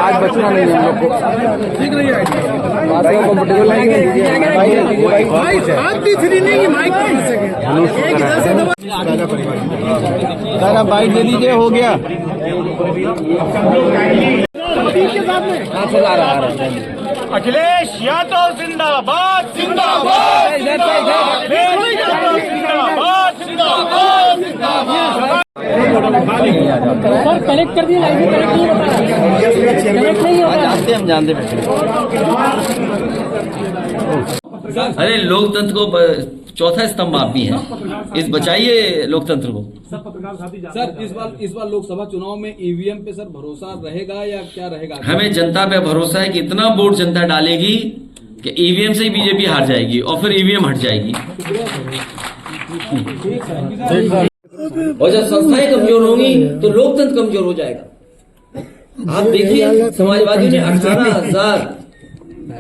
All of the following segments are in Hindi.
आज बचना नहीं हम लोग को ठीक नहीं है कंफर्टेबल सर आप बाइट दे दीजिए हो गया अखिलेश यादव जिंदाबाद जिंदाबाद जिंदाबाद जिंदाबाद। सर कलेक्ट कर दिए हम जानते अरे लोकतंत्र को चौथा स्तंभ आप भी हैं, इस बचाइए लोकतंत्र को। सर इस बार लोकसभा चुनाव में ईवीएम पे सर भरोसा रहेगा या क्या रहेगा? हमें जनता पे भरोसा है कि इतना वोट जनता डालेगी कि ईवीएम से ही बीजेपी हार जाएगी और फिर ईवीएम हट जाएगी। और जब संस्थाएं कमजोर होंगी तो लोकतंत्र कमजोर हो जाएगा। आप देखिए समाजवादियों ने 18,000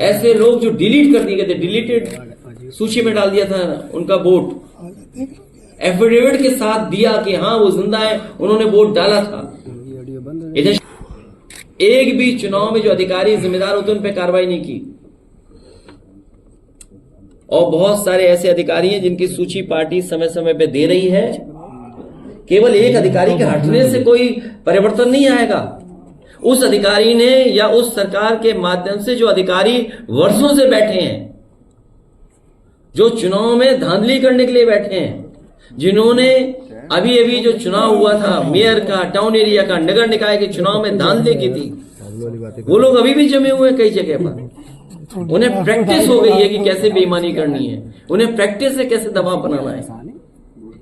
ऐसे लोग जो डिलीट कर दिए गए थे, डिलीटेड सूची में डाल दिया था उनका वोट, एफिडेविट के साथ दिया कि हाँ वो जिंदा है, उन्होंने वोट डाला था। इधर एक भी चुनाव में जो अधिकारी जिम्मेदार होते उन पर कार्रवाई नहीं की। और बहुत सारे ऐसे अधिकारी हैं जिनकी सूची पार्टी समय समय पे दे रही है। केवल एक अधिकारी के हटने से कोई परिवर्तन नहीं आएगा। उस अधिकारी ने या उस सरकार के माध्यम से जो अधिकारी वर्षों से बैठे हैं, जो चुनाव में धांधली करने के लिए बैठे हैं, जिन्होंने अभी जो चुनाव हुआ था मेयर का, टाउन एरिया का, नगर निकाय के चुनाव में धांधली की थी, वो लोग अभी भी जमे हुए हैं कई जगह पर। उन्हें प्रैक्टिस हो गई है कि कैसे बेईमानी करनी है, उन्हें प्रैक्टिस है कैसे दबाव बनाना है।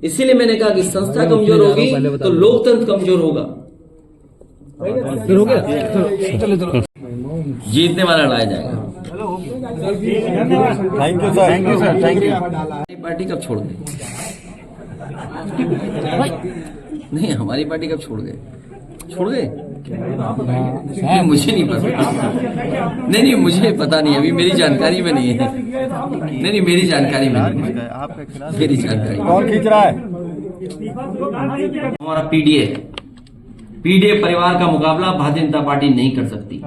इसीलिए मैंने कहा कि संस्था कमजोर होगी तो लोकतंत्र कमजोर होगा। जीतने वाला लड़ाया जाएगा। Thank you sir, thank you sir, thank you. Party कब छोड़ गई? नहीं, हमारी पार्टी कब छोड़ गए? छोड़ गए? मुझे नहीं पता। नहीं मुझे पता नहीं, अभी मेरी जानकारी में नहीं है। नहीं मेरी जानकारी में नहीं है। मेरी जानकारी कौन खींच रहा है? हमारा पीडीए परिवार का मुकाबला भारतीय जनता पार्टी नहीं कर सकती।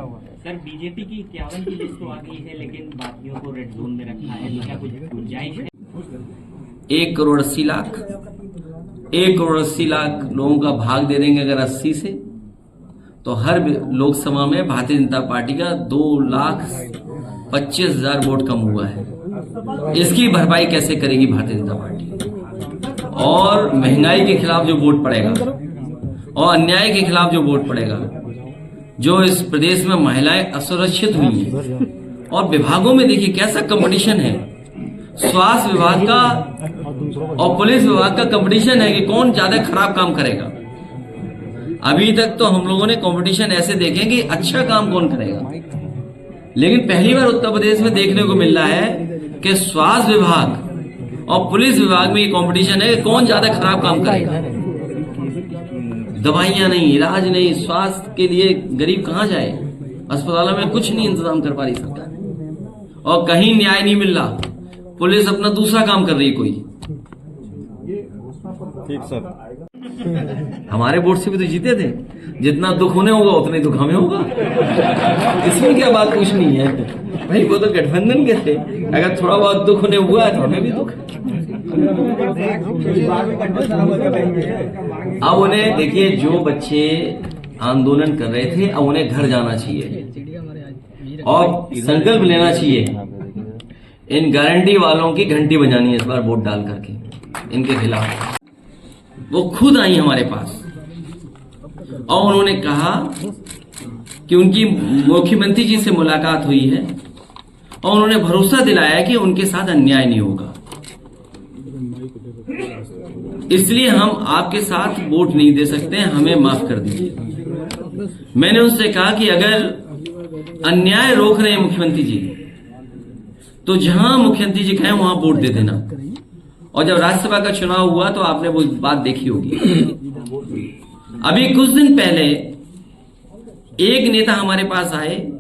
सर बीजेपी की 51 की लिस्ट तो आ गई है, लेकिन बाकियों को रेड जोन में रखा है, क्या कुछ गुंजाइश है? 1,80,00,000 लोगों का भाग दे देंगे अगर 80 से, तो हर लोकसभा में भारतीय जनता पार्टी का 2,25,000 वोट कम हुआ है। इसकी भरपाई कैसे करेगी भारतीय जनता पार्टी? और महंगाई के खिलाफ जो वोट पड़ेगा और अन्याय के खिलाफ जो वोट पड़ेगा, जो इस प्रदेश में महिलाएं असुरक्षित हुई हैं, और विभागों में देखिए कैसा कंपटीशन है। स्वास्थ्य विभाग का और पुलिस विभाग का कंपटीशन है कि कौन ज्यादा खराब काम करेगा। अभी तक तो हम लोगों ने कंपटीशन ऐसे देखे कि अच्छा काम कौन करेगा, लेकिन पहली बार उत्तर प्रदेश में देखने को मिल रहा है कि स्वास्थ्य विभाग और पुलिस विभाग में ये कंपटीशन है कि कौन ज्यादा खराब काम करेगा। दवाइयां नहीं, इलाज नहीं, स्वास्थ्य के लिए गरीब कहां जाए? अस्पतालों में कुछ नहीं इंतजाम कर पा रही सरकार, और कहीं न्याय नहीं मिल रहा। पुलिस अपना दूसरा काम कर रही है कोई। ठीक सर। हमारे वोट से भी तो जीते थे। जितना दुख उन्हें होगा उतना ही दुख हमें होगा। इसमें क्या बात कुछ नहीं है भाई, वो तो गठबंधन के थे। अगर थोड़ा बहुत दुख उन्हें हुआ है तो हमें भी दुख। अब उन्हें देखिए, जो बच्चे आंदोलन कर रहे थे अब उन्हें घर जाना चाहिए और संकल्प लेना चाहिए। इन गारंटी वालों की घंटी बजानी है इस बार वोट डाल करके इनके खिलाफ। वो खुद आई हमारे पास और उन्होंने कहा कि उनकी मुख्यमंत्री जी से मुलाकात हुई है और उन्होंने भरोसा दिलाया कि उनके साथ अन्याय नहीं होगा, इसलिए हम आपके साथ वोट नहीं दे सकते, हमें माफ कर दीजिए। मैंने उनसे कहा कि अगर अन्याय रोक रहे हैं मुख्यमंत्री जी, तो जहां मुख्यमंत्री जी कहें वहां वोट दे देना। और जब राज्यसभा का चुनाव हुआ तो आपने वो बात देखी होगी। अभी कुछ दिन पहले एक नेता हमारे पास आए,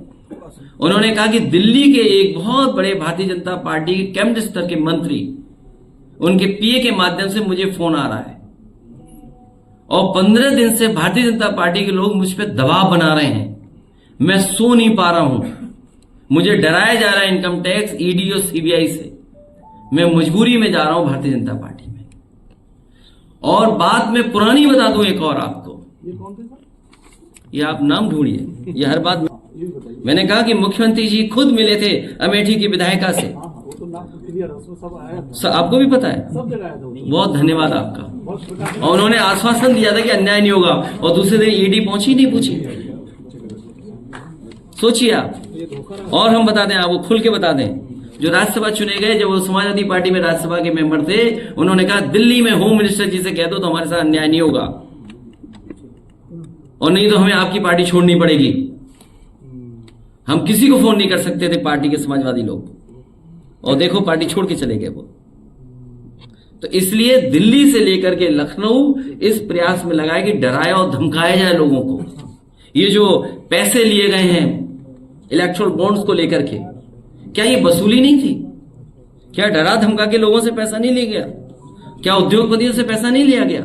उन्होंने कहा कि दिल्ली के एक बहुत बड़े भारतीय जनता पार्टी के कैबिनेट स्तर के मंत्री, उनके पीए के माध्यम से मुझे फोन आ रहा है और 15 दिन से भारतीय जनता पार्टी के लोग मुझ पर दबाव बना रहे हैं। मैं सो नहीं पा रहा हूं, मुझे डराया जा रहा है इनकम टैक्स, ईडी और सीबीआई से। मैं मजबूरी में जा रहा हूं भारतीय जनता पार्टी में। और बात में पुरानी बता दूं एक और आपको, ये आप नाम ढूंढिए, ये हर बात मैंने कहा कि मुख्यमंत्री जी खुद मिले थे अमेठी की विधायिका से, आपको भी पता है। बहुत धन्यवाद आपका। और उन्होंने आश्वासन दिया था कि अन्याय नहीं होगा, और दूसरे दिन ईडी पहुंची नहीं पूछी। सोचिए आप। और हम बता दें, आपको खुल के बता दें, जो राज्यसभा चुने गए, जब वो समाजवादी पार्टी में राज्यसभा के मेंबर थे, उन्होंने कहा दिल्ली में होम मिनिस्टर जी से कह दो तो हमारे साथ अन्याय नहीं होगा, और नहीं तो हमें आपकी पार्टी छोड़नी पड़ेगी। हम किसी को फोन नहीं कर सकते थे पार्टी के समाजवादी लोग, और देखो पार्टी छोड़ के चले गए वो। तो इसलिए दिल्ली से लेकर के लखनऊ इस प्रयास में लगा है कि डराया और धमकाया जाए लोगों को। ये जो पैसे लिए गए हैं इलेक्टोरल बॉन्ड्स को लेकर के, क्या ये वसूली नहीं थी? क्या डरा धमका के लोगों से पैसा नहीं लिया गया? क्या उद्योगपतियों से पैसा नहीं लिया गया?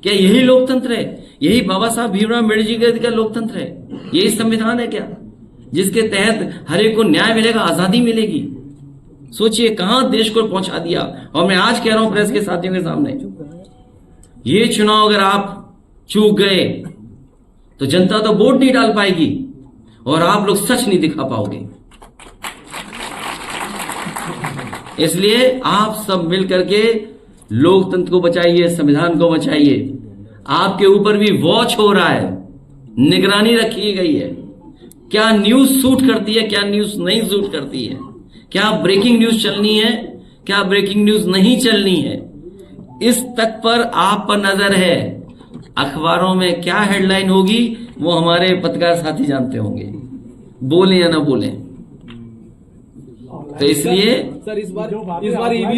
क्या यही लोकतंत्र है? यही बाबा साहब भीमराव अम्बेडकर का लोकतंत्र है? यही संविधान है क्या, जिसके तहत हर एक को न्याय मिलेगा, आजादी मिलेगी? सोचिए कहां देश को पहुंचा दिया। और मैं आज कह रहा हूं प्रेस के साथियों के सामने, ये चुनाव अगर आप चूक गए तो जनता तो वोट नहीं डाल पाएगी, और आप लोग सच नहीं दिखा पाओगे। इसलिए आप सब मिलकर के लोकतंत्र को बचाइए, संविधान को बचाइए। आपके ऊपर भी वॉच हो रहा है, निगरानी रखी गई है। क्या न्यूज सूट करती है, क्या न्यूज नहीं सूट करती है, क्या ब्रेकिंग न्यूज चलनी है, क्या ब्रेकिंग न्यूज नहीं चलनी है, इस तक पर आप पर नजर है। अखबारों में क्या हेडलाइन होगी वो हमारे पत्रकार साथी जानते होंगे, बोलें या ना बोलें। तो इसलिए सर इस बार ईवीएम